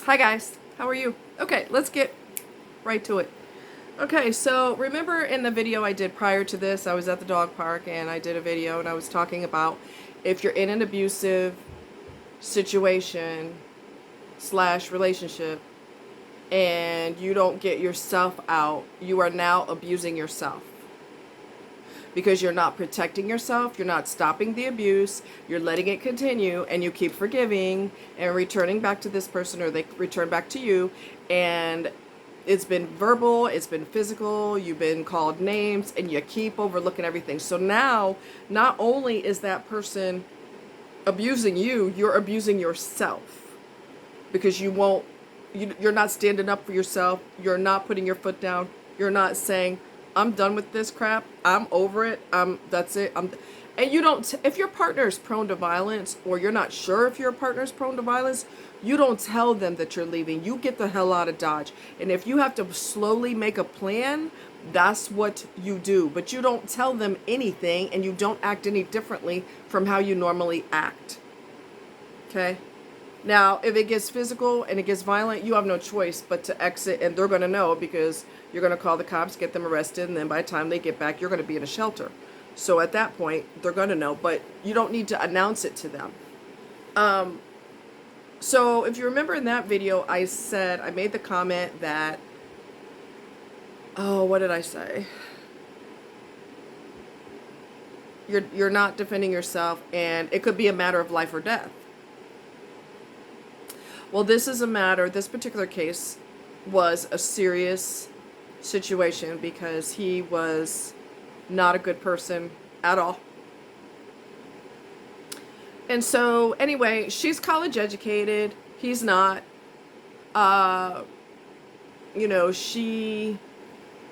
Hi guys, how are you? Okay, let's get right to it. Okay, so remember in the video I did prior to this, I was at the dog park and I did a video and I was talking about if you're in an abusive situation slash relationship and you don't get yourself out, you are now abusing yourself. Because you're not protecting yourself, you're not stopping the abuse, you're letting it continue, and you keep forgiving and returning back to this person, or they return back to you, and it's been verbal, it's been physical, you've been called names, and you keep overlooking everything. So now, not only is that person abusing you, you're abusing yourself because you're not standing up for yourself, you're not putting your foot down, you're not saying, I'm done with this crap. I'm over it. That's it. And you don't, if your partner is prone to violence, or you're not sure if your partner is prone to violence, you don't tell them that you're leaving. You get the hell out of Dodge. And if you have to slowly make a plan, that's what you do. But you don't tell them anything, and you don't act any differently from how you normally act. Okay? Now, if it gets physical and it gets violent, you have no choice but to exit, and they're going to know because you're going to call the cops, get them arrested, and then by the time they get back, you're going to be in a shelter. So at that point, they're going to know, but you don't need to announce it to them. So if you remember in that video, I made the comment that, oh, what did I say? You're not defending yourself, and it could be a matter of life or death. Well, this particular case was a serious situation because he was not a good person at all. And so, anyway, she's college educated. He's not.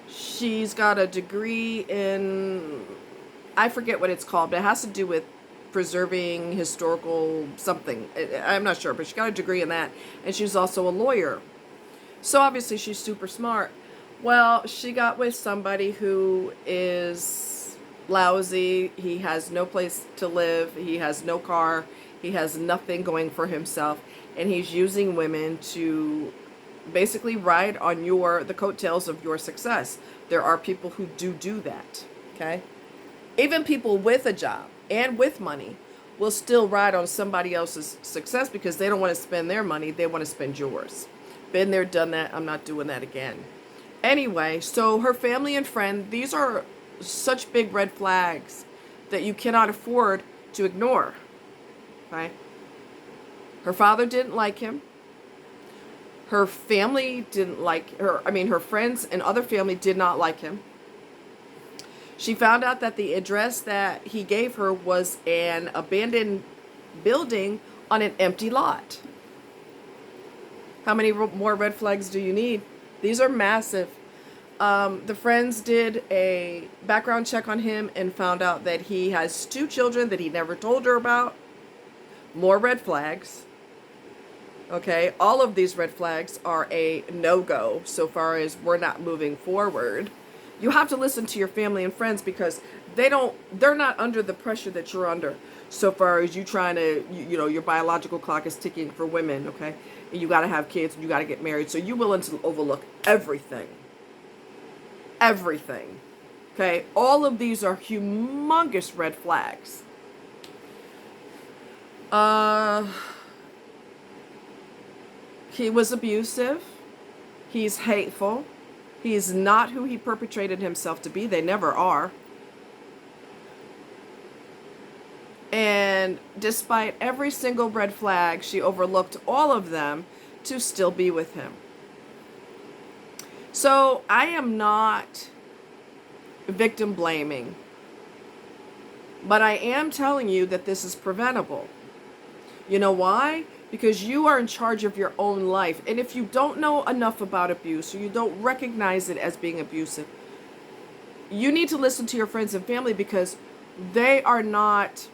She's got a degree in, I forget what it's called, but it has to do with preserving historical something. I'm not sure, but she got a degree in that, and she's also a lawyer. So obviously she's super smart. Well, she got with somebody who is lousy. He has no place to live. He has no car. He has nothing going for himself, and he's using women to basically ride on the coattails of your success. There are people who do that, okay? Even people with a job and with money will still ride on somebody else's success because they don't want to spend their money. They want to spend yours. Been there, done that. I'm not doing that again. Anyway, so her family and friend, these are such big red flags that you cannot afford to ignore. Okay? Her father didn't like him. Her family didn't like her. Her friends and other family did not like him. She found out that the address that he gave her was an abandoned building on an empty lot. How many more red flags do you need? These are massive. The friends did a background check on him and found out that he has 2 children that he never told her about. More red flags. Okay, all of these red flags are a no-go so far as we're not moving forward. You have to listen to your family and friends because they're not under the pressure that you're under so far as you trying to, your biological clock is ticking for women, okay? And you got to have kids and you got to get married. So you're willing to overlook everything. Everything. Okay? All of these are humongous red flags. He was abusive. He's hateful. He's not who he perpetrated himself to be. They never are. And despite every single red flag, she overlooked all of them to still be with him. So I am not victim blaming, but I am telling you that this is preventable. You know why? Because you are in charge of your own life. And if you don't know enough about abuse, or you don't recognize it as being abusive, you need to listen to your friends and family because they are not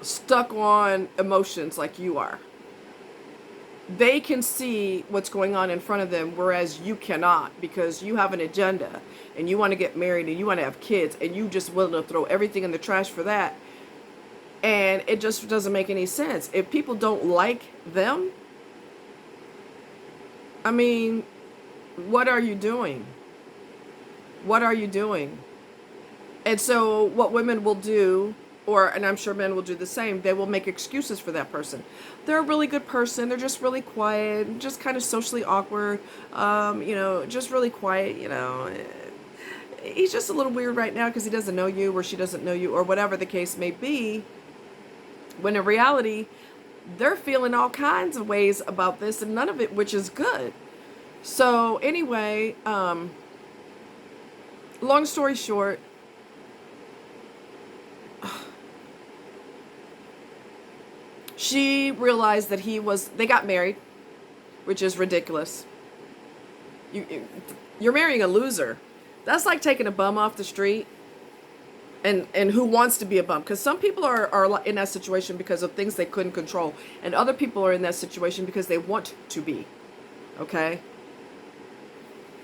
stuck on emotions like you are. They can see what's going on in front of them, whereas you cannot because you have an agenda and you want to get married and you want to have kids and you just willing to throw everything in the trash for that. And it just doesn't make any sense. If people don't like them, I mean, what are you doing? What are you doing? And so what women will do, and I'm sure men will do the same, they will make excuses for that person. They're a really good person. They're just really quiet, just kind of socially awkward, just really quiet, He's just a little weird right now because he doesn't know you or she doesn't know you or whatever the case may be. When in reality, they're feeling all kinds of ways about this and none of it, which is good. So anyway, long story short, she realized that they got married, which is ridiculous. You're marrying a loser. That's like taking a bum off the street. And who wants to be a bum? Because some people are in that situation because of things they couldn't control. And other people are in that situation because they want to be. Okay?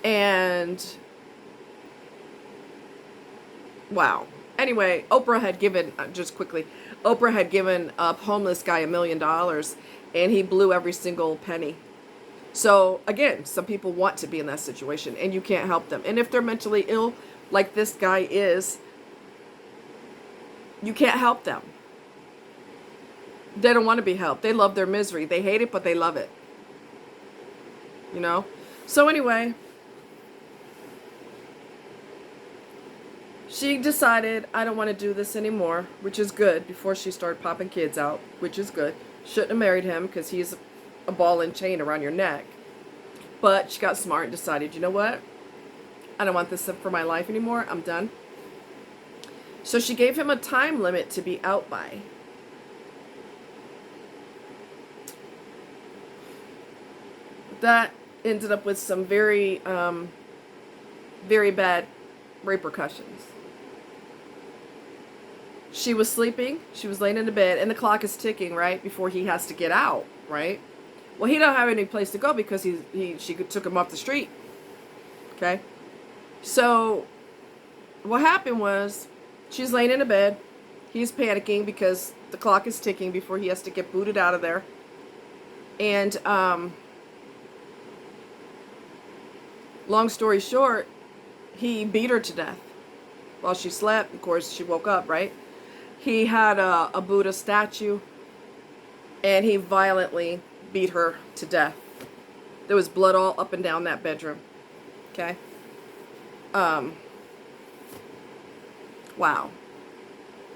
And wow. Anyway, Oprah had given a homeless guy $1 million, and he blew every single penny. So again, some people want to be in that situation, and you can't help them. And if they're mentally ill, like this guy is, you can't help them. They don't want to be helped. They love their misery. They hate it, but they love it. So anyway, she decided, I don't want to do this anymore, which is good, before she started popping kids out, which is good. Shouldn't have married him because he's a ball and chain around your neck. But she got smart and decided, you know what? I don't want this for my life anymore. I'm done. So she gave him a time limit to be out by. That ended up with some very, very bad repercussions. She was sleeping. She was laying in the bed, and the clock is ticking, right, before he has to get out, right? Well, he don't have any place to go because she took him off the street. Okay? So what happened was, she's laying in the bed. He's panicking because the clock is ticking before he has to get booted out of there. And long story short, he beat her to death while she slept. Of course, she woke up, right? He had a Buddha statue, and he violently beat her to death. There was blood all up and down that bedroom. Okay? Wow.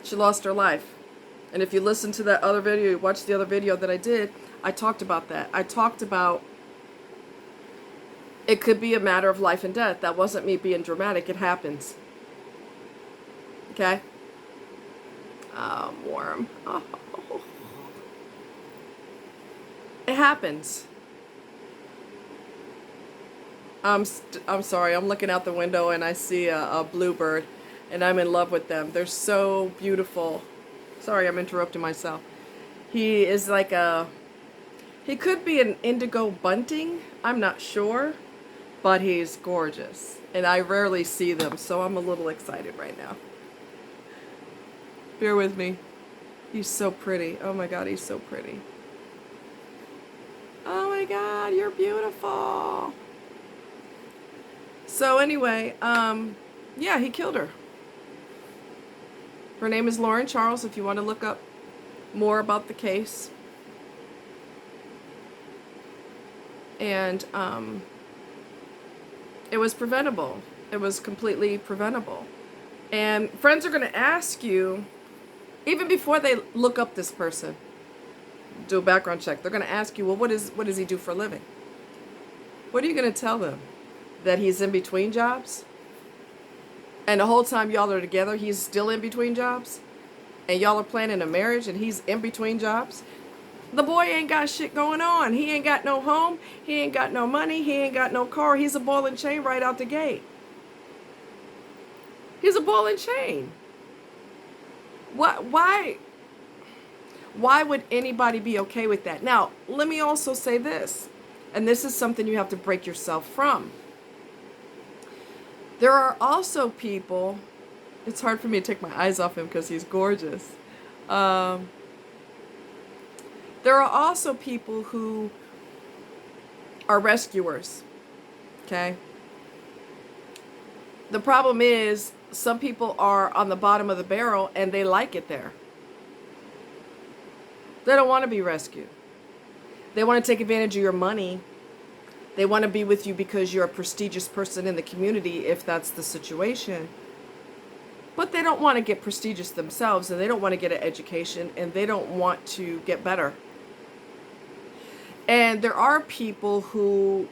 She lost her life. And if you listen to that other video, you watch the other video that I did, I talked about that. I talked about it could be a matter of life and death. That wasn't me being dramatic. It happens. Okay? Warm. Oh. It happens. I'm sorry. I'm looking out the window and I see a bluebird, and I'm in love with them. They're so beautiful. Sorry, I'm interrupting myself. He is like he could be an indigo bunting. I'm not sure, but he's gorgeous, and I rarely see them, so I'm a little excited right now. Bear with me. He's so pretty. Oh my God, he's so pretty. Oh my God, you're beautiful. So anyway, yeah, he killed her. Her name is Lauren Charles, if you want to look up more about the case. And it was preventable. It was completely preventable. And friends are going to ask you, even before they look up this person, do a background check, they're going to ask you, well, what does he do for a living? What are you going to tell them? That he's in between jobs? And the whole time y'all are together, he's still in between jobs? And y'all are planning a marriage and he's in between jobs? The boy ain't got shit going on. He ain't got no home. He ain't got no money. He ain't got no car. He's a ball and chain right out the gate. He's a ball and chain. Why would anybody be okay with that? Now, let me also say this, and this is something you have to break yourself from. There are also people, it's hard for me to take my eyes off him because he's gorgeous, Um, there are also people who are rescuers. Okay. The problem is some people are on the bottom of the barrel and they like it there. They don't want to be rescued. They want to take advantage of your money. They want to be with you because you're a prestigious person in the community, if that's the situation. But they don't want to get prestigious themselves, and they don't want to get an education, and they don't want to get better. And there are people who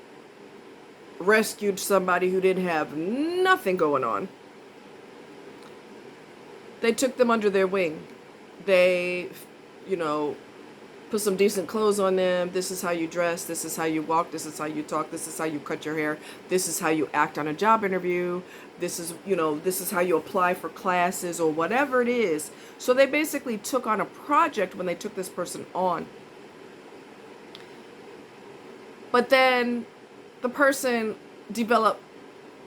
rescued somebody who didn't have nothing going on. They took them under their wing. They, put some decent clothes on them. This is how you dress. This is how you walk. This is how you talk. This is how you cut your hair. This is how you act on a job interview. This is how you apply for classes or whatever it is. So they basically took on a project when they took this person on. But then the person developed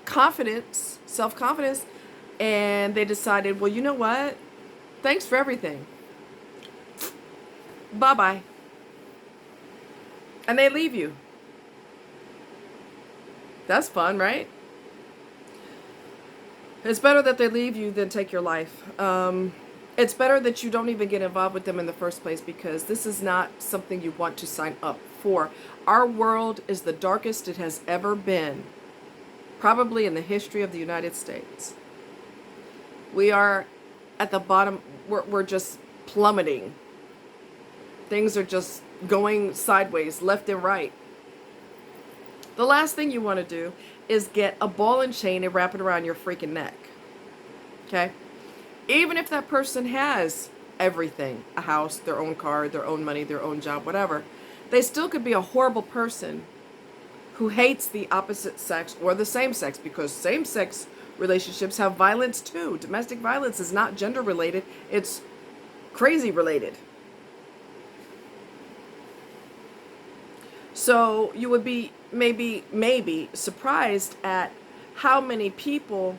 confidence, self-confidence, and they decided, well, you know what? Thanks for everything. Bye-bye. And they leave you. That's fun, right? It's better that they leave you than take your life. It's better that you don't even get involved with them in the first place, because this is not something you want to sign up for. Our world is the darkest it has ever been, probably in the history of the United States. We are at the bottom. We're just plummeting. Things are just going sideways, left and right. The last thing you want to do is get a ball and chain and wrap it around your freaking neck. Okay? Even if that person has everything, a house, their own car, their own money, their own job, whatever, they still could be a horrible person who hates the opposite sex or the same sex, because same-sex relationships have violence too. Domestic violence is not gender related, it's crazy related. So you would be maybe surprised at how many people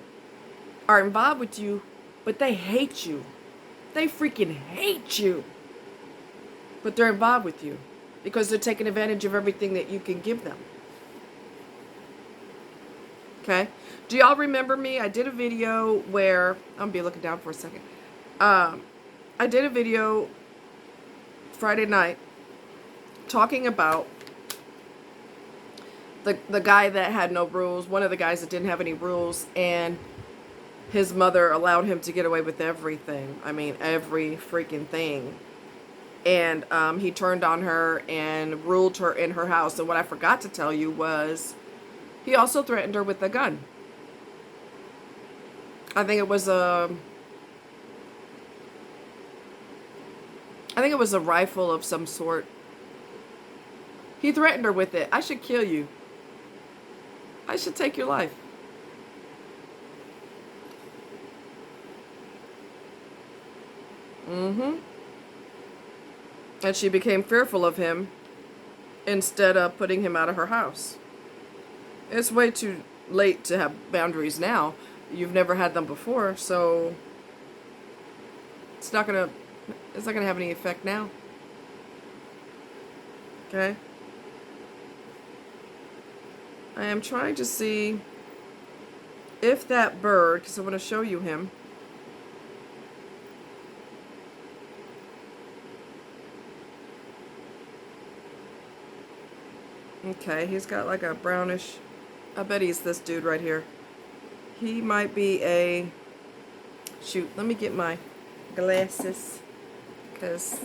are involved with you, but they hate you. They freaking hate you. But they're involved with you because they're taking advantage of everything that you can give them. Okay? Do y'all remember me? I did a video where, I'm going to be looking down for a second. I did a video Friday night talking about the guy that had no rules, one of the guys that didn't have any rules, and his mother allowed him to get away with everything. I mean, every freaking thing. And he turned on her and ruled her in her house. And what I forgot to tell you was he also threatened her with a gun. I think it was a rifle of some sort. He threatened her with it. I should kill you. I should take your life. And she became fearful of him instead of putting him out of her house. It's way too late to have boundaries now. You've never had them before, so it's not gonna have any effect now. Okay? I am trying to see if that bird, because I want to show you him. Okay, he's got like a brownish, I bet he's this dude right here. He might be a, shoot, let me get my glasses, because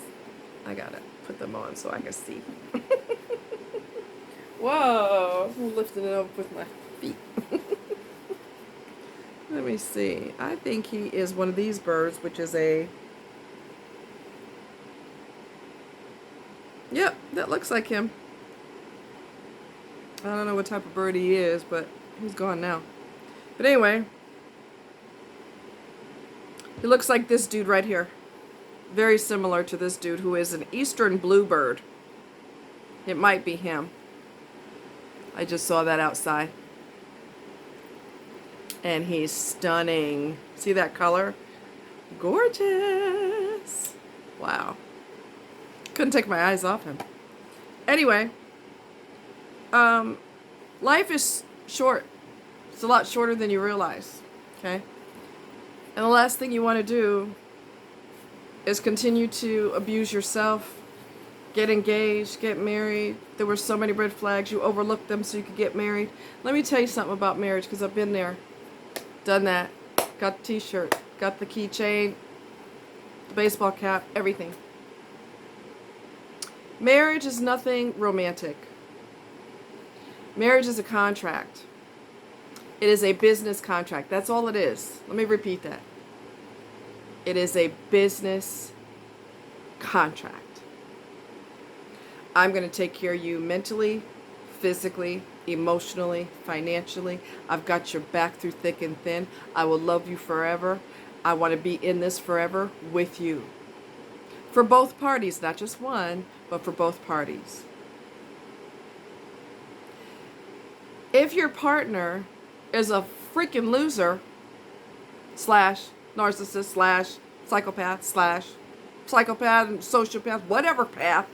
I gotta put them on so I can see. Whoa, I'm lifting it up with my feet. Let me see. I think he is one of these birds, which is a, yep, that looks like him. I don't know what type of bird he is, but he's gone now. But anyway, he looks like this dude right here. Very similar to this dude, who is an eastern bluebird. It might be him. I just saw that outside. And he's stunning. See that color? Gorgeous. Wow. Couldn't take my eyes off him. Anyway, life is short. It's a lot shorter than you realize. Okay? And the last thing you want to do is continue to abuse yourself, get engaged, get married. There were so many red flags. You overlooked them so you could get married. Let me tell you something about marriage, because I've been there, done that. Got the t-shirt, got the keychain, the baseball cap, everything. Marriage is nothing romantic. Marriage is a contract. It is a business contract. That's all it is. Let me repeat that. It is a business contract. I'm going to take care of you mentally, physically, emotionally, financially. I've got your back through thick and thin. I will love you forever. I want to be in this forever with you. For both parties, not just one, but for both parties. If your partner is a freaking loser, slash narcissist, slash psychopath, slash psychopath and sociopath, whatever path,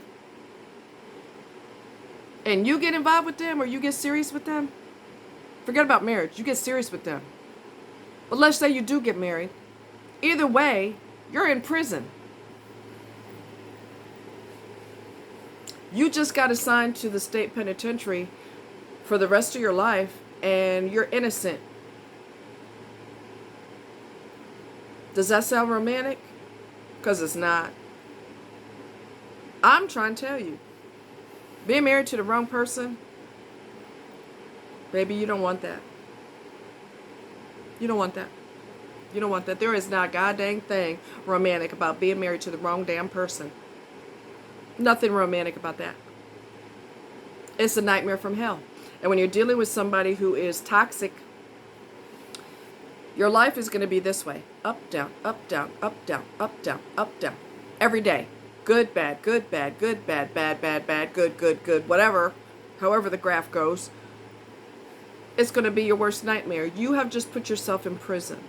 and you get involved with them or you get serious with them, forget about marriage. You get serious with them. But let's say you do get married. Either way, you're in prison. You just got assigned to the state penitentiary for the rest of your life, and you're innocent. Does that sound romantic? Because it's not. I'm trying to tell you, being married to the wrong person, baby, you don't want that. You don't want that. You don't want that. There is not a goddamn thing romantic about being married to the wrong damn person. Nothing romantic about that. It's a nightmare from hell. And when you're dealing with somebody who is toxic, your life is going to be this way. Up, down, up, down, up, down, up, down, up, down. Every day. Good, bad, good, bad, good, bad, bad, bad, bad, good, good, good, whatever. However the graph goes. It's going to be your worst nightmare. You have just put yourself in prison.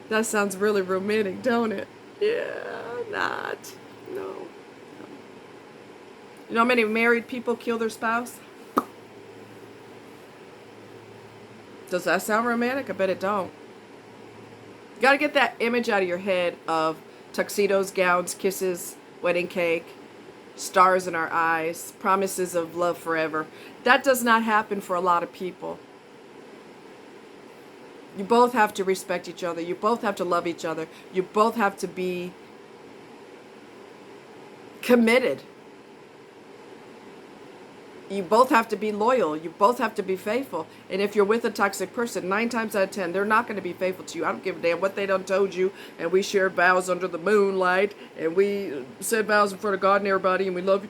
That sounds really romantic, don't it? Yeah, not. No. You know how many married people kill their spouse? Does that sound romantic? I bet it don't. You gotta get that image out of your head of tuxedos, gowns, kisses, wedding cake, stars in our eyes, promises of love forever. That does not happen for a lot of people. You both have to respect each other. You both have to love each other. You both have to be committed. You both have to be loyal. You both have to be faithful. And if you're with a toxic person, 9 times out of 10, they're not going to be faithful to you. I don't give a damn what they done told you. And we shared vows under the moonlight. And we said vows in front of God and everybody. And we love,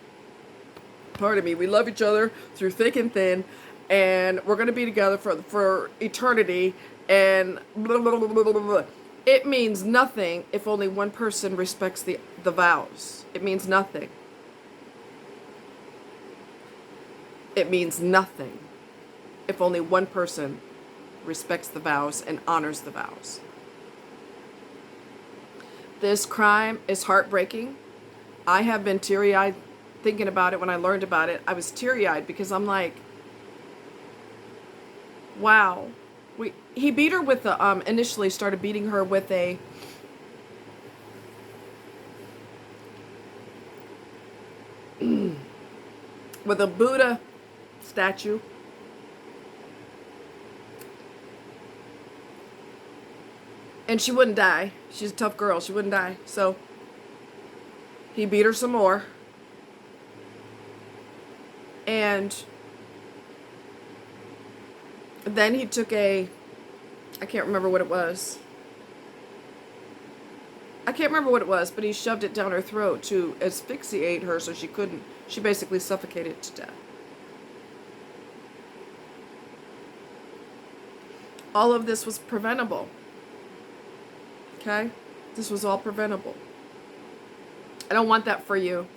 we love each other through thick and thin. And we're going to be together for eternity. And blah, blah, blah, blah, blah, blah. It means nothing if only one person respects the vows. It means nothing. It means nothing if only one person respects the vows and honors the vows. This crime is heartbreaking. I have been teary-eyed thinking about it. When I learned about it, I was teary-eyed because I'm like, wow. He beat her with the, initially started beating her with a Buddha statue. And she wouldn't die. She's a tough girl. She wouldn't die. So he beat her some more. And then he took I can't remember what it was. But he shoved it down her throat to asphyxiate her so she basically suffocated to death. All of this was preventable. Okay? This was all preventable. I don't want that for you.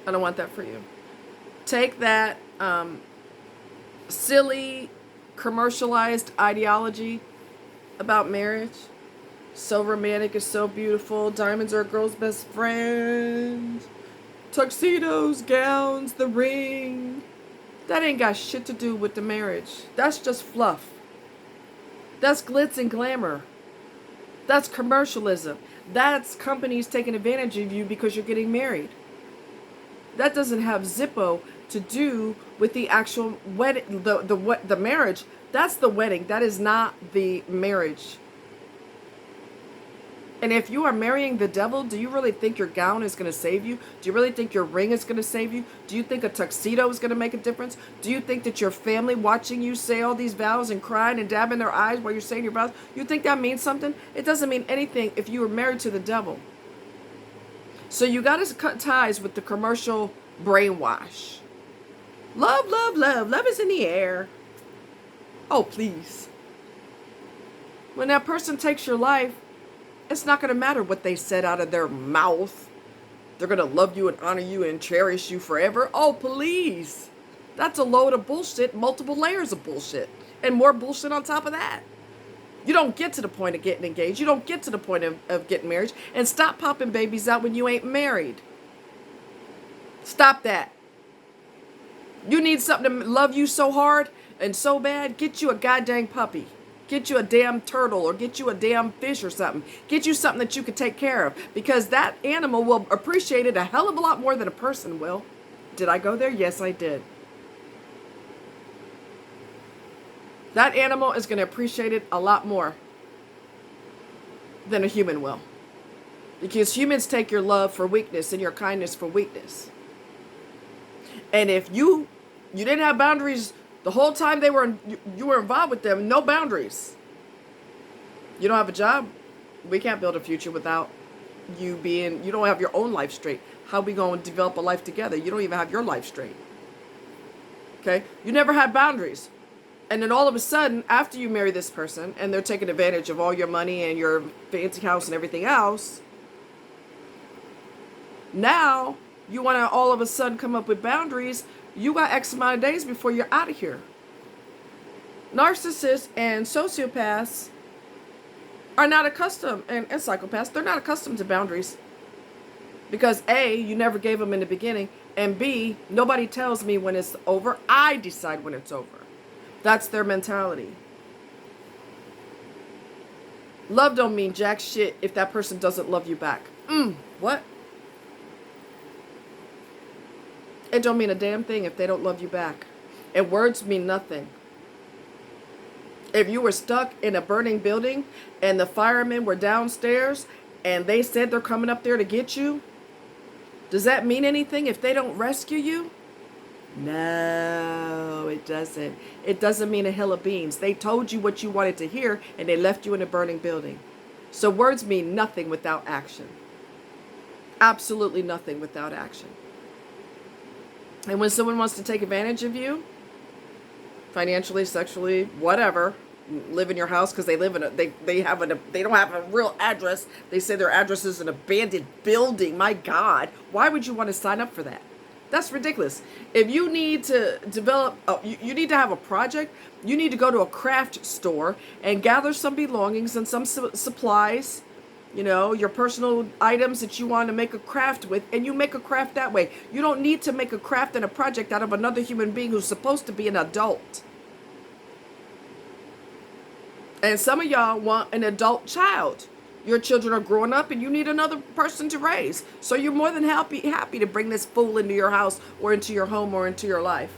I don't want that for you. Take that silly, commercialized ideology about marriage, So romantic, is so beautiful. Diamonds are a girl's best friend. Tuxedos, gowns, the ring. That ain't got shit to do with the marriage. That's just fluff. That's glitz and glamour. That's commercialism. That's companies taking advantage of you because you're getting married. That doesn't have Zippo to do with the actual wedding, the marriage. That's the wedding. That is not the marriage. And if you are marrying the devil, do you really think your gown is going to save you? Do you really think your ring is going to save you? Do you think a tuxedo is going to make a difference? Do you think that your family watching you say all these vows and crying and dabbing their eyes while you're saying your vows, you think that means something? It doesn't mean anything if you were married to the devil. So you got to cut ties with the commercial brainwash. Love, love, love. Love is in the air. Oh, please. When that person takes your life, it's not going to matter what they said out of their mouth. They're going to love you and honor you and cherish you forever. Oh, please. That's a load of bullshit, multiple layers of bullshit, and more bullshit on top of that. You don't get to the point of getting engaged. You don't get to the point of getting married. And stop popping babies out when you ain't married. Stop that. You need something to love you so hard and so bad, get you a goddamn puppy. Get you a damn turtle or get you a damn fish or something. Get you something that you can take care of because that animal will appreciate it a hell of a lot more than a person will. Did I go there? Yes, I did. That animal is going to appreciate it a lot more than a human will. Because humans take your love for weakness and your kindness for weakness. And if you didn't have boundaries the whole time you were involved with them, no boundaries. You don't have a job. We can't build a future without you don't have your own life straight. How are we going to develop a life together? You don't even have your life straight. Okay? You never had boundaries. And then all of a sudden, after you marry this person and they're taking advantage of all your money and your fancy house and everything else, now you want to all of a sudden come up with boundaries. You got X amount of days before you're out of here. Narcissists and sociopaths are not accustomed, and psychopaths, they're not accustomed to boundaries. Because A, you never gave them in the beginning, and B, nobody tells me when it's over. I decide when it's over. That's their mentality. Love don't mean jack shit if that person doesn't love you back. What? It don't mean a damn thing if they don't love you back. And words mean nothing. If you were stuck in a burning building and the firemen were downstairs and they said they're coming up there to get you, does that mean anything if they don't rescue you? No, it doesn't. It doesn't mean a hill of beans. They told you what you wanted to hear and they left you in a burning building. So words mean nothing without action. Absolutely nothing without action. And when someone wants to take advantage of you, financially, sexually, whatever, live in your house because they live in they don't have a real address. They say their address is an abandoned building. My God, why would you want to sign up for that? That's ridiculous. If you need to develop, you need to have a project. You need to go to a craft store and gather some belongings and some supplies. You know, your personal items that you want to make a craft with, and you make a craft that way. You don't need to make a craft and a project out of another human being who's supposed to be an adult. And some of y'all want an adult child. Your children are growing up and you need another person to raise. So you're more than happy to bring this fool into your house or into your home or into your life.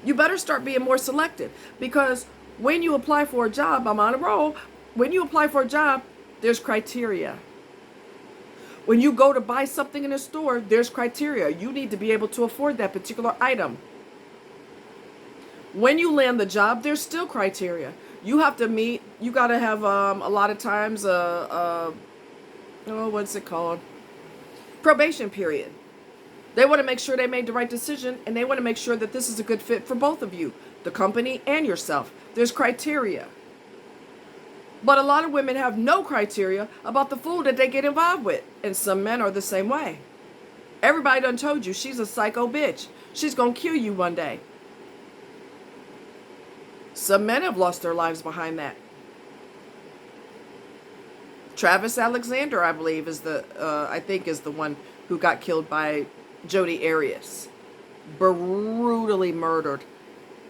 You better start being more selective because when you apply for a job, I'm on a roll. When you apply for a job, there's criteria. When you go to buy something in a store, there's criteria. You need to be able to afford that particular item. When you land the job, there's still criteria. You have to meet, you got to have a lot of times what's it called? Probation period. They want to make sure they made the right decision and they want to make sure that this is a good fit for both of you, the company and yourself. There's criteria. But a lot of women have no criteria about the fool that they get involved with. And some men are the same way. Everybody done told you she's a psycho bitch. She's going to kill you one day. Some men have lost their lives behind that. Travis Alexander, I believe, is I think is the one who got killed by Jodi Arias, brutally murdered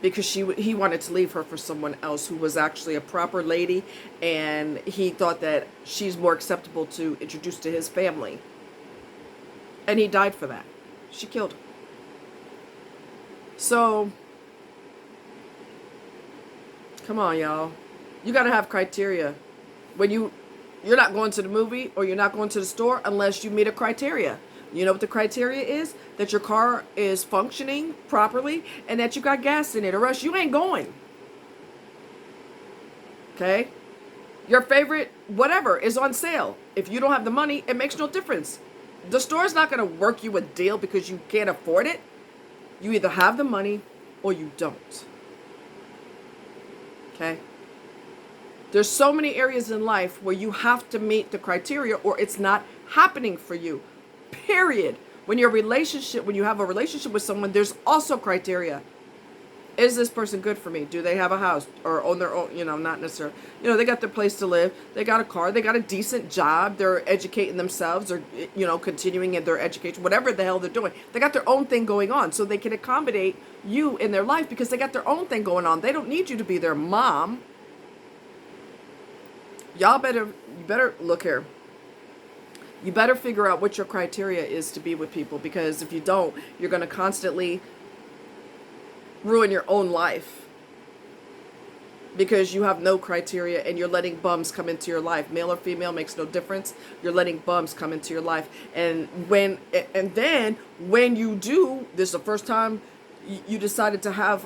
because he wanted to leave her for someone else who was actually a proper lady, and he thought that she's more acceptable to introduce to his family, and he died for that. She killed him. So, come on, y'all. You got to have criteria when you're not going to the movie or you're not going to the store unless you meet a criteria. You know what the criteria is? That your car is functioning properly and that you got gas in it, or else you ain't going. Okay? Your favorite whatever is on sale. If you don't have the money, it makes no difference. The store's not going to work you a deal because you can't afford it. You either have the money or you don't. Okay? There's so many areas in life where you have to meet the criteria or it's not happening for you. Period. When you have a relationship with someone, there's also criteria. Is this person good for me? Do they have a house or own their own, not necessarily, they got their place to live. They got a car. They got a decent job. They're educating themselves or, continuing in their education, whatever the hell they're doing. They got their own thing going on so they can accommodate you in their life because they got their own thing going on. They don't need you to be their mom. You better look here. You better figure out what your criteria is to be with people, because if you don't, you're going to constantly ruin your own life because you have no criteria and you're letting bums come into your life. Male or female makes no difference. You're letting bums come into your life. And then when you do, this is the first time you decided to have,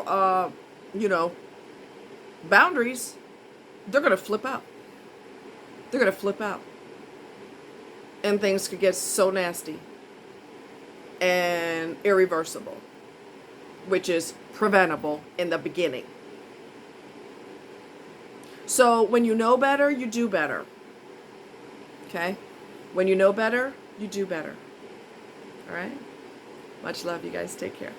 boundaries, they're going to flip out. They're going to flip out. And things could get so nasty and irreversible, which is preventable in the beginning. So when you know better, you do better. Okay? When you know better, you do better. All right? Much love, you guys. Take care.